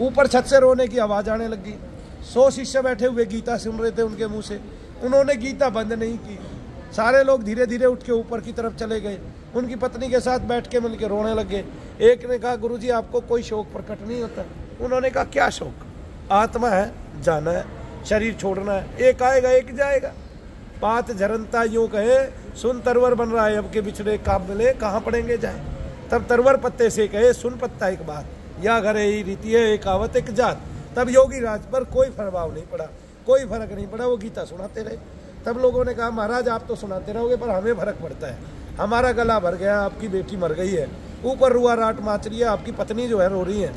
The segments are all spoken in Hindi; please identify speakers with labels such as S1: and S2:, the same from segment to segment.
S1: ऊपर छत से रोने की आवाज़ आने लगी। 100 शिष्य बैठे हुए गीता सुन रहे थे उनके मुंह से। उन्होंने गीता बंद नहीं की। सारे लोग धीरे धीरे उठ के ऊपर की तरफ चले गए। उनकी पत्नी के साथ बैठ के मिलकर रोने लगे। एक ने कहा, गुरुजी आपको कोई शौक प्रकट नहीं होता? उन्होंने कहा, क्या शौक? आत्मा है, जाना है, शरीर छोड़ना है, एक आएगा एक जाएगा। पात झरनता यूं कहे, सुन तरवर बन रहा है अब के बिछड़े काम मिले, कहाँ पड़ेंगे जाए। तब तरवर पत्ते से कहे, सुन पत्ता एक बात, या घरे ही रीति है एक आवत एक जात। तब योगी राज पर कोई प्रभाव नहीं पड़ा, कोई फर्क नहीं पड़ा, वो गीता सुनाते रहे। तब लोगों ने कहा, महाराज आप तो सुनाते रहोगे पर हमें फर्क पड़ता है, हमारा गला भर गया, आपकी बेटी मर गई है, ऊपर रुआ राट माच रही है, आपकी पत्नी जो है रो रही है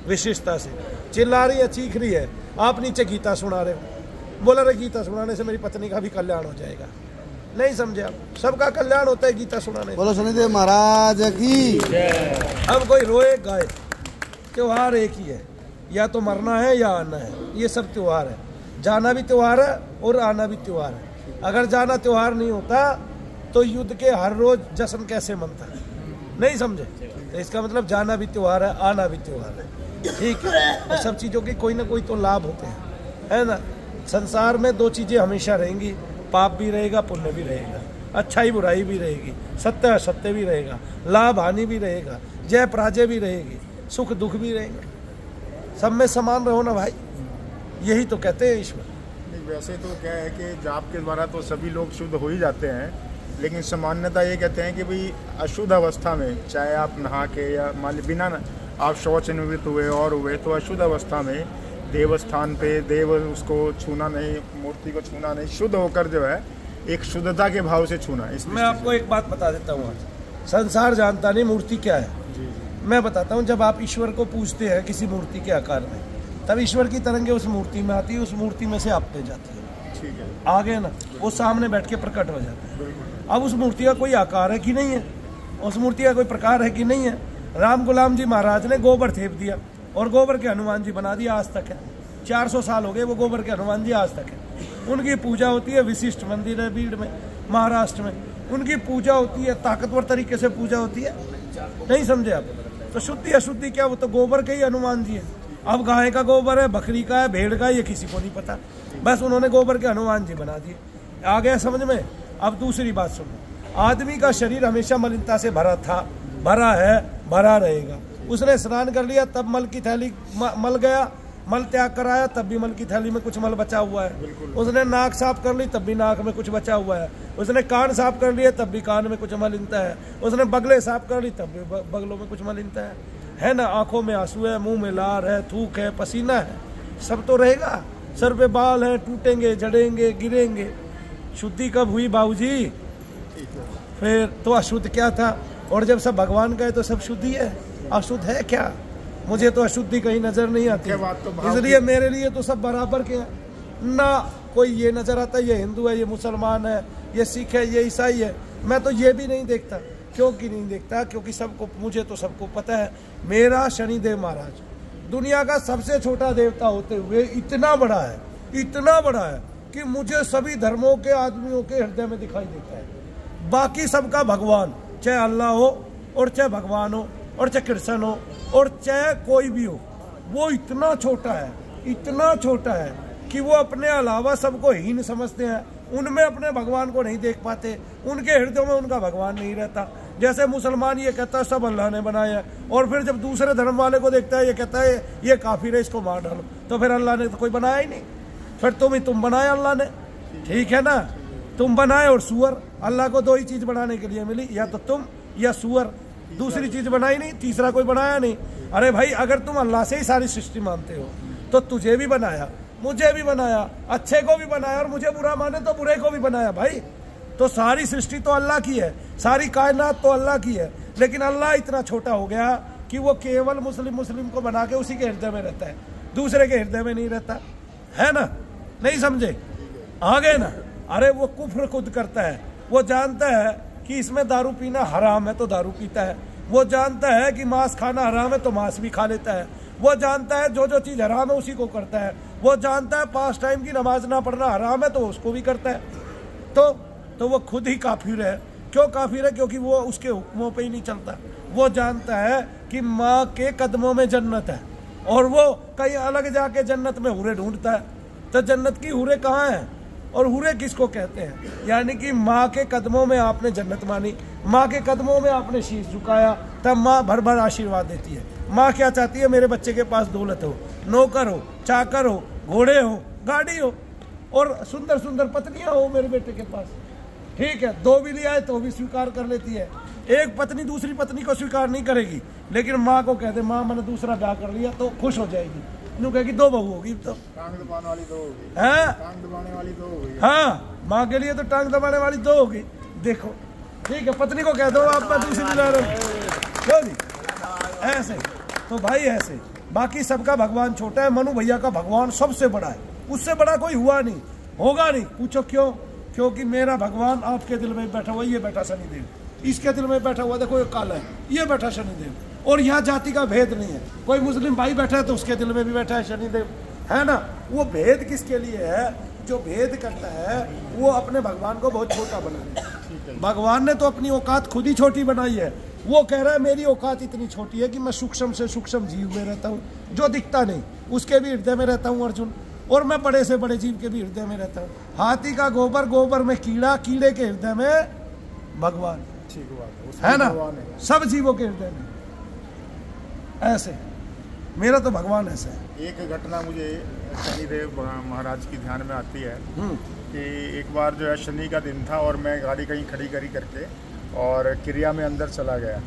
S1: विशिष्टता से, चिल्ला रही है, चीख रही है, आप नीचे गीता सुना रहे हो। बोला रे गीता सुनाने से मेरी पत्नी का भी कल्याण हो जाएगा। नहीं समझे आप, सबका कल्याण होता है गीता सुनाने।
S2: बोलो शनिदेव महाराज की।
S1: हम कोई रोए गाए, त्योहार एक ही है, या तो मरना है या आना है, ये सब त्योहार है। जाना भी त्योहार है और आना भी त्योहार है। अगर जाना त्योहार नहीं होता तो युद्ध के हर रोज जश्न कैसे मनता है? नहीं समझे? तो इसका मतलब जाना भी त्योहार है, आना भी त्योहार है, ठीक है। और सब चीज़ों के कोई ना कोई तो लाभ होते हैं, है ना। संसार में दो चीज़ें हमेशा रहेंगी, पाप भी रहेगा, पुण्य भी रहेगा, अच्छाई बुराई भी रहेगी, सत्य असत्य भी रहेगा, लाभ हानि भी रहेगा, जय पराजय भी रहेगी, सुख दुख भी रहेंगे। सब में समान रहो ना भाई, यही तो कहते हैं ईश्वर।
S3: वैसे तो क्या है कि जाप के द्वारा तो सभी लोग शुद्ध हो ही जाते हैं, लेकिन सामान्यता ये कहते हैं कि भाई अशुद्ध अवस्था में, चाहे आप नहा के या मान ली बिना आप शौच निवृत्त हुए और हुए, तो अशुद्ध अवस्था में देवस्थान पे देव उसको छूना नहीं, मूर्ति को छूना नहीं, शुद्ध होकर जो है एक शुद्धता के भाव से छूना।
S1: मैं आपको एक बात बता देता हूँ, संसार जानता नहीं मूर्ति क्या है। मैं बताता हूँ, जब आप ईश्वर को पूजते हैं किसी मूर्ति के आकार में, तब ईश्वर की तरंगे उस मूर्ति में आती है, उस मूर्ति में से आप पे जाती है,
S3: ठीक है,
S1: आगे ना वो सामने बैठ के प्रकट हो जाता है। अब उस मूर्ति का कोई आकार है कि नहीं है, उस मूर्ति का कोई प्रकार है कि नहीं है। राम गुलाम जी महाराज ने गोबर थेप दिया और गोबर के हनुमान जी बना दिया, आज तक है। 400 साल हो गए वो गोबर के हनुमान जी आज तक है। उनकी पूजा होती है, विशिष्ट मंदिर है बीड़ में, महाराष्ट्र में, उनकी पूजा होती है, ताकतवर तरीके से पूजा होती है। नहीं समझे आप? तो शुद्धि अशुद्धि क्या, वो तो गोबर के ही हनुमान जी है। अब गाय का गोबर है, बकरी का है, भेड़ का है, ये किसी को नहीं पता, बस उन्होंने गोबर के हनुमान जी बना दिए। आ गया समझ में? अब दूसरी बात सुनो, आदमी का शरीर हमेशा मलिनता से भरा था, भरा है, भरा रहेगा। उसने स्नान कर लिया तब मल की थैली मल गया, मल त्याग कराया तब भी मल की थैली में कुछ मल बचा हुआ है। उसने नाक साफ कर ली तब भी नाक में कुछ बचा हुआ है। उसने कान साफ कर लिए तब भी कान में कुछ मलिनता है। उसने बगले साफ कर ली तब भी बगलों में कुछ मलिनता है ना। आंखों में आंसू है, मुंह में लार है, थूक है, पसीना है, सब तो रहेगा। सर पे बाल है, टूटेंगे, जड़ेंगे, गिरेंगे। शुद्धि कब हुई बाबूजी? फिर तो अशुद्ध क्या था? और जब सब भगवान का है तो सब शुद्धि है, अशुद्ध है क्या? मुझे तो अशुद्धि कहीं नजर नहीं आती, इसलिए मेरे लिए तो सब बराबर के हैं ना। कोई ये नजर आता है ये हिंदू है, ये मुसलमान है, ये सिख है, ये ईसाई है। मैं तो ये भी नहीं देखता। क्योंकि नहीं देखता? क्योंकि सबको, मुझे तो सबको पता है, मेरा शनिदेव महाराज दुनिया का सबसे छोटा देवता होते हुए इतना बड़ा है, इतना बड़ा है कि मुझे सभी धर्मों के आदमियों के हृदय में दिखाई देता है। बाकी सबका भगवान, चाहे अल्लाह हो और चाहे भगवान हो और चाहे कृष्ण हो और चाहे कोई भी हो, वो इतना छोटा है, इतना छोटा है कि वो अपने अलावा सबको हीन समझते हैं। उनमें अपने भगवान को नहीं देख पाते, उनके हृदय में उनका भगवान नहीं रहता। जैसे मुसलमान ये कहता है सब अल्लाह ने बनाया, और फिर जब दूसरे धर्म वाले को देखता है ये कहता है ये काफिर है, इसको मार डालो। तो फिर अल्लाह ने तो कोई बनाया ही नहीं, फिर तुम बनाया अल्लाह ने, ठीक है ना। तुम बनाए और सुअर, अल्लाह को दो ही चीज बनाने के लिए मिली, या तो तुम या सुअर, दूसरी चीज बनाई नहीं, तीसरा कोई बनाया नहीं। अरे भाई अगर तुम अल्लाह से ही सारी सृष्टि मानते हो तो तुझे भी बनाया, मुझे भी बनाया, अच्छे को भी बनाया, और मुझे बुरा माने तो बुरे को भी बनाया भाई। तो सारी सृष्टि तो अल्लाह की है, सारी कायनात तो अल्लाह की है, लेकिन अल्लाह इतना छोटा हो गया कि वो केवल मुस्लिम को बना के उसी के हृदय में रहता है, दूसरे के हृदय में नहीं रहता है ना। नहीं समझे? आ गए ना। अरे वो कुफ्र खुद करता है, वो जानता है कि इसमें दारू पीना हराम है तो दारू पीता है, वो जानता है कि मांस खाना हराम है तो मांस भी खा लेता है, वो जानता है जो चीज हराम है उसी को करता है, वो जानता है 5 टाइम की नमाज ना पढ़ना हराम है तो उसको भी करता है। तो वो खुद ही काफिर है। क्यों काफिर है? क्योंकि वो उसके हुक्मों पे ही नहीं चलता। वो जानता है कि माँ के कदमों में जन्नत है और वो कहीं अलग जाके जन्नत में हुरे ढूंढता है। तो जन्नत की हुरे कहाँ हैं और हुरे किसको कहते हैं? यानी कि माँ के कदमों में आपने जन्नत मानी, माँ के कदमों में आपने शीश झुकाया, तब माँ भर भर आशीर्वाद देती है। माँ क्या चाहती है? मेरे बच्चे के पास दौलत हो, नौकर हो, चाकर हो, घोड़े हो, गाड़ी हो और सुंदर सुंदर पत्नियां हो मेरे बेटे के पास। ठीक है, 2 भी ले आए तो भी स्वीकार कर लेती है। एक पत्नी दूसरी पत्नी को स्वीकार नहीं करेगी, लेकिन माँ को कहते माँ मैंने दूसरा ब्याह कर लिया तो खुश हो जाएगी। यूँ कहेगी 2 बहू होगी तो
S3: टांग दबाने वाली 2 होगी,
S1: है,
S3: टांग दबाने वाली 2 होगी।
S1: हाँ, माँ के लिए तो टांग दबाने वाली 2 होगी। देखो ठीक है, पत्नी को कह दो आप मैं दूसरी ला रहा हूँ, क्यों नहीं? ऐसे तो भाई ऐसे, बाकी सबका भगवान छोटा है, मनु भैया का भगवान सबसे बड़ा है, उससे बड़ा कोई हुआ नहीं, होगा नहीं। पूछो क्यों? क्योंकि मेरा भगवान आपके दिल में बैठा हुआ, ये बैठा शनिदेव, इसके दिल में बैठा हुआ देखो ये काला है, ये बैठा शनिदेव। और यहाँ जाति का भेद नहीं है, कोई मुस्लिम भाई बैठा है तो उसके दिल में भी बैठा है शनिदेव, है ना? वो भेद किसके लिए है? जो भेद करता है वो अपने भगवान को बहुत छोटा बना रहा है। भगवान ने तो अपनी औकात खुद ही छोटी बनाई है। वो कह रहा है मेरी औकात इतनी छोटी है कि मैं सूक्ष्म से सूक्ष्म जीव में रहता हूँ, जो दिखता नहीं उसके भी हृदय में रहता हूँ अर्जुन, और मैं बड़े से बड़े जीव के भी हृदय में रहता हूँ। हाथी का गोबर, गोबर में कीड़ा, कीड़े के हृदय में भगवान, है ना? सब जीवों के हृदय में ऐसे मेरा तो भगवान ऐसा है।
S3: एक घटना मुझे शनिदेव महाराज की ध्यान में आती है कि एक बार जो है शनि का दिन था और मैं गाड़ी कहीं खड़ी करी करके और क्रिया में अंदर चला गया।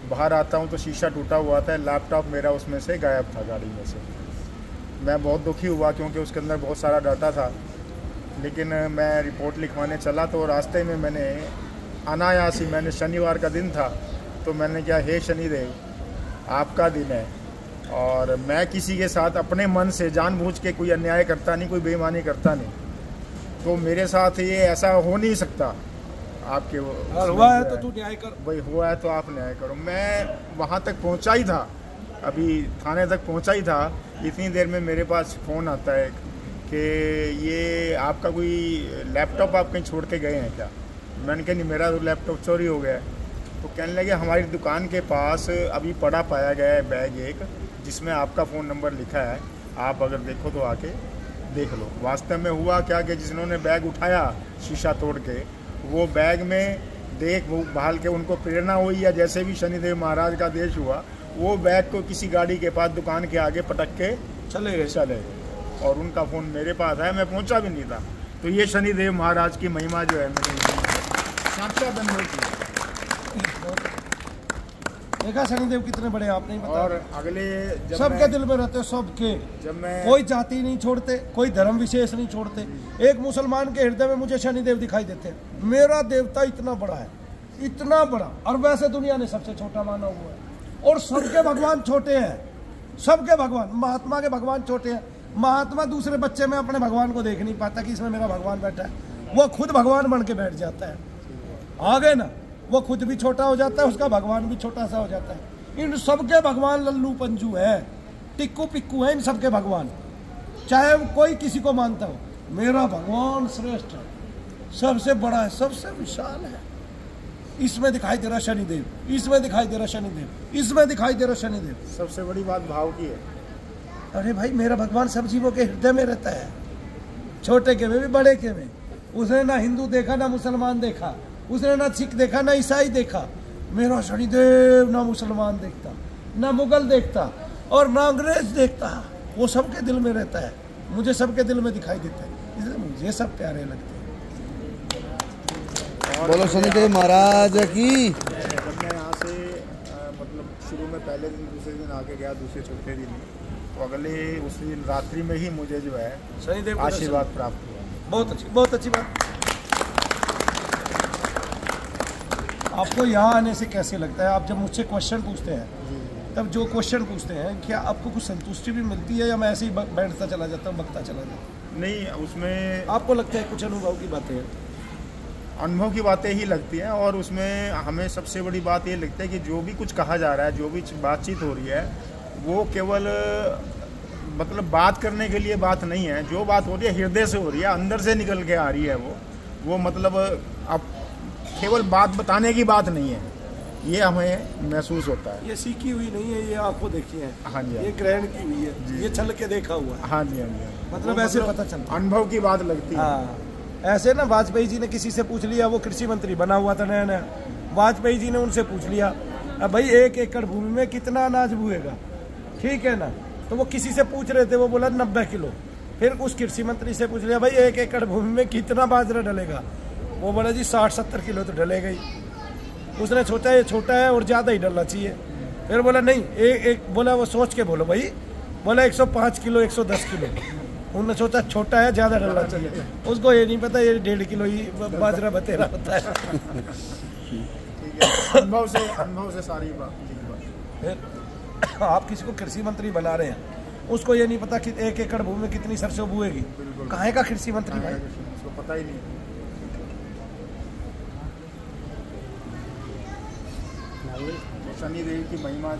S3: बाहर आता हूँ तो शीशा टूटा हुआ था, लैपटॉप मेरा उसमें से गायब था गाड़ी में से। मैं बहुत दुखी हुआ क्योंकि उसके अंदर बहुत सारा डाटा था। लेकिन मैं रिपोर्ट लिखवाने चला तो रास्ते में मैंने अनायास ही, मैंने शनिवार का दिन था तो मैंने क्या, हे शनिदेव आपका दिन है और मैं किसी के साथ अपने मन से जानबूझ के कोई अन्याय करता नहीं, कोई बेईमानी करता नहीं, तो मेरे साथ ये ऐसा हो नहीं सकता। आपके
S1: हुआ है तो तू न्याय कर
S3: भाई, हुआ है तो आप न्याय करो। मैं वहाँ तक पहुँचा ही था, अभी थाने तक पहुँचा ही था, इतनी देर में मेरे पास फ़ोन आता है कि ये आपका कोई लैपटॉप आप कहीं छोड़ के गए हैं क्या? मैंने कहा नहीं, मेरा तो लैपटॉप चोरी हो गया है। तो कहने लगे हमारी दुकान के पास अभी पड़ा पाया गया है बैग एक, जिसमें आपका फ़ोन नंबर लिखा है, आप अगर देखो तो आके देख लो। वास्तव में हुआ क्या कि जिन्होंने बैग उठाया शीशा तोड़ के, वो बैग में देख वो भाल के उनको प्रेरणा हुई या जैसे भी शनिदेव महाराज का देश हुआ, वो बैग को किसी गाड़ी के पास दुकान के आगे पटक के चले गए और उनका फ़ोन मेरे पास है, मैं पहुंचा भी नहीं था। तो ये शनिदेव महाराज की महिमा जो है मेरे साक्षात अनुभव की।
S1: देखा शनिदेव कितने बड़े, आप नहीं बता।
S3: और अगले
S1: सबके दिल में रहते, सबके,
S3: जब मैं
S1: कोई जाति नहीं छोड़ते, कोई धर्म विशेष नहीं छोड़ते। एक मुसलमान के हृदय में मुझे शनिदेव दिखाई देते हैं, मेरा देवता इतना बड़ा है, इतना बड़ा, और वैसे दुनिया ने सबसे छोटा माना हुआ है। और सबके भगवान छोटे हैं, सबके भगवान, महात्मा के भगवान छोटे हैं। महात्मा दूसरे बच्चे में अपने भगवान को देख नहीं पाता कि इसमें मेरा भगवान बैठा है, वो खुद भगवान बन के बैठ जाता है। आ गए ना, वो खुद भी छोटा हो जाता है, उसका भगवान भी छोटा सा हो जाता है। इन सबके भगवान लल्लू पंजू है, टिक्कू पिक्कू है, इन सबके भगवान, चाहे कोई किसी को मानता हो। मेरा भगवान श्रेष्ठ है, सबसे बड़ा है, सबसे विशाल है। इसमें दिखाई दे रहा शनिदेव, इसमें दिखाई दे रहा शनिदेव, इसमें दिखाई दे रहा शनिदेव।
S3: सबसे बड़ी बात भाव की है।
S1: अरे भाई, मेरा भगवान सब जीवों के हृदय में रहता है, छोटे के में भी बड़े के में। उसने ना हिंदू देखा, ना मुसलमान देखा, उसने ना सिख देखा, ना ईसाई देखा। मेरा शनिदेव ना मुसलमान देखता, ना मुगल देखता, और ना अंग्रेज देखता, वो सबके दिल में रहता है, मुझे सबके दिल में दिखाई देता है, इसलिए मुझे सब प्यारे लगते हैं।
S2: बोलो शनिदेव महाराज की।
S3: जब मैं यहाँ से मतलब शुरू में पहले दिन, दूसरे दिन आके गया, दूसरे चौथे दिन, तो अगले उस दिन रात्रि में ही मुझे जो है
S1: शनिदेव
S3: आशीर्वाद प्राप्त हुआ।
S1: बहुत अच्छी बात। आपको यहाँ आने से कैसे लगता है? आप जब मुझसे क्वेश्चन पूछते हैं, तब जो क्वेश्चन पूछते हैं, क्या आपको कुछ संतुष्टि भी मिलती है या मैं ऐसे ही बैठता चला जाता हूँ, बकता चला जाता हूँ?
S3: नहीं, उसमें
S1: आपको लगता है कुछ अनुभव की बातें हैं?
S3: अनुभव की बातें ही लगती हैं, और उसमें हमें सबसे बड़ी बात ये लगती है कि जो भी कुछ कहा जा रहा है, जो भी बातचीत हो रही है, वो केवल मतलब बात करने के लिए बात नहीं है। जो बात हो रही है हृदय से हो रही है, अंदर से निकल के आ रही है। वो मतलब अब केवल बात बताने की बात नहीं है, ये हमें महसूस होता है।
S1: ये सीखी हुई नहीं है, ये आंखों देखी है।
S3: हाँ जी, हाँ
S1: ये ग्रहण की हुई है, ये छल के देखा हुआ है।
S3: हाँ जी, हाँ जी,
S1: मतलब ऐसे पता चलता है,
S3: अनुभव की बात लगती है।
S1: हाँ, ऐसे ना वाजपेयी जी ने किसी से पूछ लिया, वो कृषि मंत्री बना हुआ था नया नया, वाजपेयी जी ने उनसे पूछ लिया अब भाई 1 एकड़ भूमि में कितना अनाज बुएगा, ठीक है ना, तो वो किसी से पूछ रहे थे, वो बोला 90 किलो। फिर उस कृषि मंत्री से पूछ लिया भाई 1 एकड़ भूमि में कितना बाजरा डलेगा, वो बोला जी 60-70 किलो तो डलेगा ही। उसने सोचा ये छोटा है और ज़्यादा ही डलना चाहिए। फिर बोला नहीं, एक बोला वो सोच के बोलो भाई, बोला 105 किलो 110 किलो। उन्होंने सोचा छोटा है, ज़्यादा डलना चाहिए। उसको ये नहीं पता ये 1.5 किलो ही बाजरा बतेरा होता है।
S3: ठीक है, अनुभव से सारी बात।
S1: फिर आप किसी को कृषि मंत्री बना रहे हैं, उसको ये नहीं पता कि 1 एकड़ भूमि में कितनी सरसों बुएगी, कहाँ का कृषि मंत्री भाई,
S3: उसको पता ही नहीं। शनिदेव की महिमा